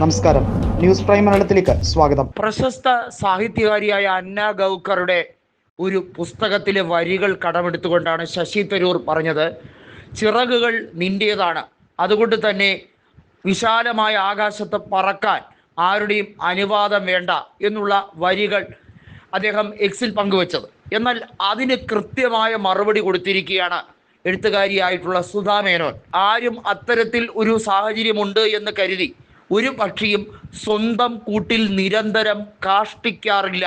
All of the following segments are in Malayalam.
നമസ്കാരം, ന്യൂസ് പ്രൈം മലയാളത്തിലേക്ക് സ്വാഗതം. പ്രശസ്ത സാഹിത്യകാരിയായ അന്ന ഗൗക്കറുടെ ഒരു പുസ്തകത്തിലെ വരികൾ കടമെടുത്തുകൊണ്ടാണ് ശശി തരൂർ പറഞ്ഞത്, ചിറകുകൾ നിന്റേതാണ്, അതുകൊണ്ട് തന്നെ വിശാലമായ ആകാശത്ത് പറക്കാൻ ആരുടെയും അനുവാദം വേണ്ട എന്നുള്ള വരികൾ അദ്ദേഹം എക്സിൽ പങ്കുവച്ചത്. എന്നാൽ അതിന് കൃത്യമായ മറുപടി കൊടുത്തിരിക്കുകയാണ് എഴുത്തുകാരിയായിട്ടുള്ള സുധാ മേനോൻ. ആരും അത്തരത്തിൽ ഒരു സാഹചര്യമുണ്ട് എന്ന് കരുതി ഒരു പക്ഷിയും സ്വന്തം കൂട്ടിൽ നിരന്തരം കാഷ്ടിക്കാറില്ല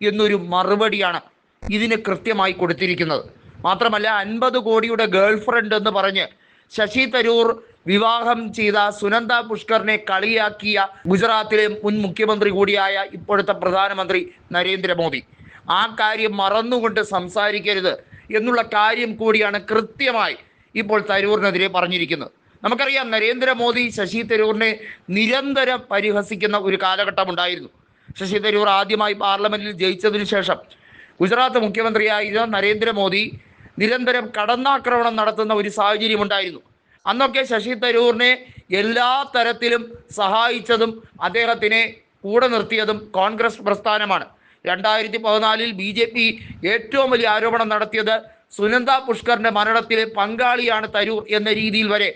എന്നൊരു മറുപടിയാണ് ഇതിന് കൃത്യമായി കൊടുത്തിരിക്കുന്നത്. മാത്രമല്ല 50 കോടിയുടെ ഗേൾഫ്രണ്ട് എന്ന് പറഞ്ഞ് ശശി തരൂർ വിവാഹം ചെയ്ത സുനന്ദ പുഷ്കറിനെ കളിയാക്കിയ ഗുജറാത്തിലെ മുൻ മുഖ്യമന്ത്രി കൂടിയായ ഇപ്പോഴത്തെ പ്രധാനമന്ത്രി നരേന്ദ്രമോദി, ആ കാര്യം മറന്നുകൊണ്ട് സംസാരിക്കരുത് എന്നുള്ള കാര്യം കൂടിയാണ് കൃത്യമായി ഇപ്പോൾ തരൂറിനെതിരെ പറഞ്ഞിരിക്കുന്നത്. നമുക്കറിയാം, നരേന്ദ്രമോദി ശശി തരൂറിനെ നിരന്തരം പരിഹസിക്കുന്ന ഒരു കാലഘട്ടമുണ്ടായിരുന്നു. ശശി തരൂർ ആദ്യമായി പാർലമെന്റിൽ ജയിച്ചതിനു ശേഷം ഗുജറാത്ത് മുഖ്യമന്ത്രിയായിരുന്ന നരേന്ദ്രമോദി നിരന്തരം കടന്നാക്രമണം നടത്തുന്ന ഒരു സാഹചര്യം ഉണ്ടായിരുന്നു. അന്നൊക്കെ ശശി തരൂറിനെ എല്ലാ തരത്തിലും സഹായിച്ചതും അദ്ദേഹത്തിനെ കൂടെ നിർത്തിയതും കോൺഗ്രസ് പ്രസ്ഥാനമാണ്. 2014 BJP ഏറ്റവും വലിയ ആരോപണം നടത്തിയത് സുനന്ദ പുഷ്കറിന്റെ മരണത്തിലെ പങ്കാളിയാണ് തരൂർ എന്ന രീതിയിൽ വരെ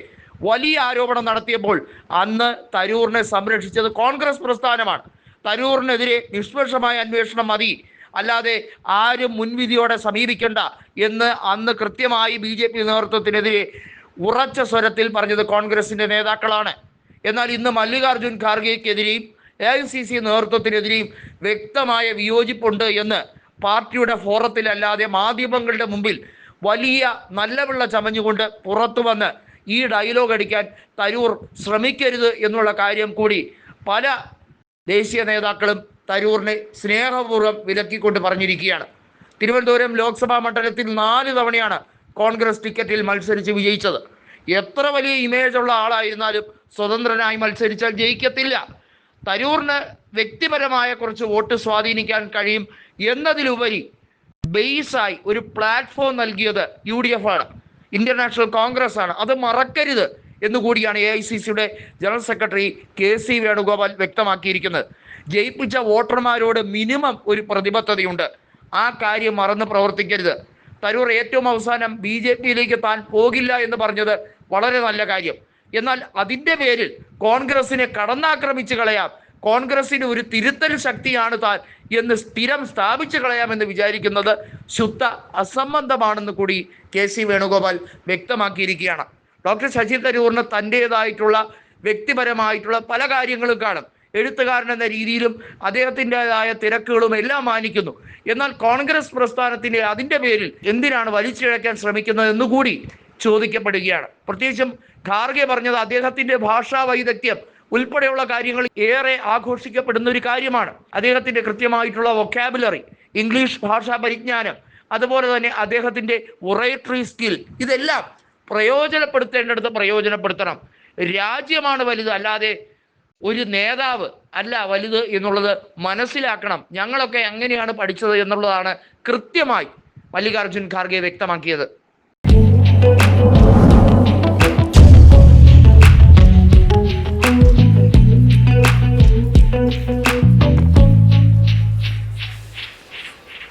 വലിയ ആരോപണം നടത്തിയപ്പോൾ അന്ന് തരൂറിനെ സംരക്ഷിച്ചത് കോൺഗ്രസ് പ്രസ്ഥാനമാണ്. തരൂറിനെതിരെ നിഷ്പക്ഷമായ അന്വേഷണം മതി, അല്ലാതെ ആരും മുൻവിധിയോടെ സമീപിക്കേണ്ട എന്ന് അന്ന് കൃത്യമായി BJP നേതൃത്വത്തിനെതിരെ ഉറച്ച സ്വരത്തിൽ പറഞ്ഞത് കോൺഗ്രസിന്റെ നേതാക്കളാണ്. എന്നാൽ ഇന്ന് മല്ലികാർജുൻ ഖാർഗെക്കെതിരെയും AICC നേതൃത്വത്തിനെതിരെയും വ്യക്തമായ വിയോജിപ്പുണ്ട് എന്ന് പാർട്ടിയുടെ ഫോറത്തിലല്ലാതെ മാധ്യമങ്ങളുടെ മുമ്പിൽ വലിയ നല്ലപിള്ള ചമഞ്ഞുകൊണ്ട് പുറത്തു വന്ന് ഈ ഡയലോഗ് അടിക്കാൻ തരൂർ ശ്രമിക്കരുത് എന്നുള്ള കാര്യം കൂടി പല ദേശീയ നേതാക്കളും തരൂറിനെ സ്നേഹപൂർവ്വം വിലക്കിക്കൊണ്ട് പറഞ്ഞിരിക്കുകയാണ്. തിരുവനന്തപുരം ലോക്സഭാ മണ്ഡലത്തിൽ 4 തവണയാണ് കോൺഗ്രസ് ടിക്കറ്റിൽ മത്സരിച്ച് വിജയിച്ചത്. എത്ര വലിയ ഇമേജുള്ള ആളായിരുന്നാലും സ്വതന്ത്രനായി മത്സരിച്ചാൽ ജയിക്കത്തില്ല. തരൂറിന് വ്യക്തിപരമായ കുറച്ച് വോട്ട് സ്വാധീനിക്കാൻ കഴിയും എന്നതിലുപരി ബേസായി ഒരു പ്ലാറ്റ്ഫോം നൽകിയത് UDF ആണ്, ഇന്ത്യൻ നാഷണൽ കോൺഗ്രസ് ആണ്. അത് മറക്കരുത് എന്നുകൂടിയാണ് AICCയുടെ ജനറൽ സെക്രട്ടറി KC വേണുഗോപാൽ വ്യക്തമാക്കിയിരിക്കുന്നത്. ജയിപ്പിച്ച വോട്ടർമാരോട് മിനിമം ഒരു പ്രതിബദ്ധതയുണ്ട്, ആ കാര്യം മറന്ന് പ്രവർത്തിക്കരുത്. തരൂർ ഏറ്റവും അവസാനം BJPയിലേക്ക് താൻ പോകില്ല എന്ന് പറഞ്ഞത് വളരെ നല്ല കാര്യം. എന്നാൽ അതിൻ്റെ പേരിൽ കോൺഗ്രസിനെ കടന്നാക്രമിച്ച് കളയാം, കോൺഗ്രസിന് ഒരു തിരുത്തൽ ശക്തിയാണ് താൻ എന്ന് സ്ഥിരം സ്ഥാപിച്ചു കളയാമെന്ന് വിചാരിക്കുന്നത് ശുദ്ധ അസംബന്ധമാണെന്ന് കൂടി KC വേണുഗോപാൽ വ്യക്തമാക്കിയിരിക്കുകയാണ്. ഡോക്ടർ ശശി തരൂറിന് തൻ്റേതായിട്ടുള്ള വ്യക്തിപരമായിട്ടുള്ള പല കാര്യങ്ങളും കാണും. എഴുത്തുകാരൻ എന്ന രീതിയിലും അദ്ദേഹത്തിൻ്റെതായ തിരക്കുകളും എല്ലാം മാനിക്കുന്നു. എന്നാൽ കോൺഗ്രസ് പ്രസ്ഥാനത്തിൻ്റെ അതിൻ്റെ പേരിൽ എന്തിനാണ് വലിച്ചിഴയ്ക്കാൻ ശ്രമിക്കുന്നത് എന്നുകൂടി ചോദിക്കപ്പെടുകയാണ്. പ്രത്യേകിച്ചും ഖാർഗെ പറഞ്ഞത് അദ്ദേഹത്തിൻ്റെ ഭാഷാ വൈദഗ്ധ്യം ഉൾപ്പെടെയുള്ള കാര്യങ്ങൾ ഏറെ ആഘോഷിക്കപ്പെടുന്ന ഒരു കാര്യമാണ്. അദ്ദേഹത്തിൻ്റെ കൃത്യമായിട്ടുള്ള വൊക്കാബുലറി, ഇംഗ്ലീഷ് ഭാഷാ പരിജ്ഞാനം, അതുപോലെ തന്നെ അദ്ദേഹത്തിൻ്റെ ഒറേറ്ററി സ്കിൽ, ഇതെല്ലാം പ്രയോജനപ്പെടുത്തേണ്ടടുത്ത് പ്രയോജനപ്പെടുത്തണം. രാജ്യമാണ് വലുത്, അല്ലാതെ ഒരു നേതാവ് അല്ല വലുത് എന്നുള്ളത് മനസ്സിലാക്കണം. ഞങ്ങളൊക്കെ അങ്ങനെയാണ് പഠിച്ചത് എന്നുള്ളതാണ് കൃത്യമായി മല്ലികാർജുൻ ഖാർഗെ വ്യക്തമാക്കിയത്.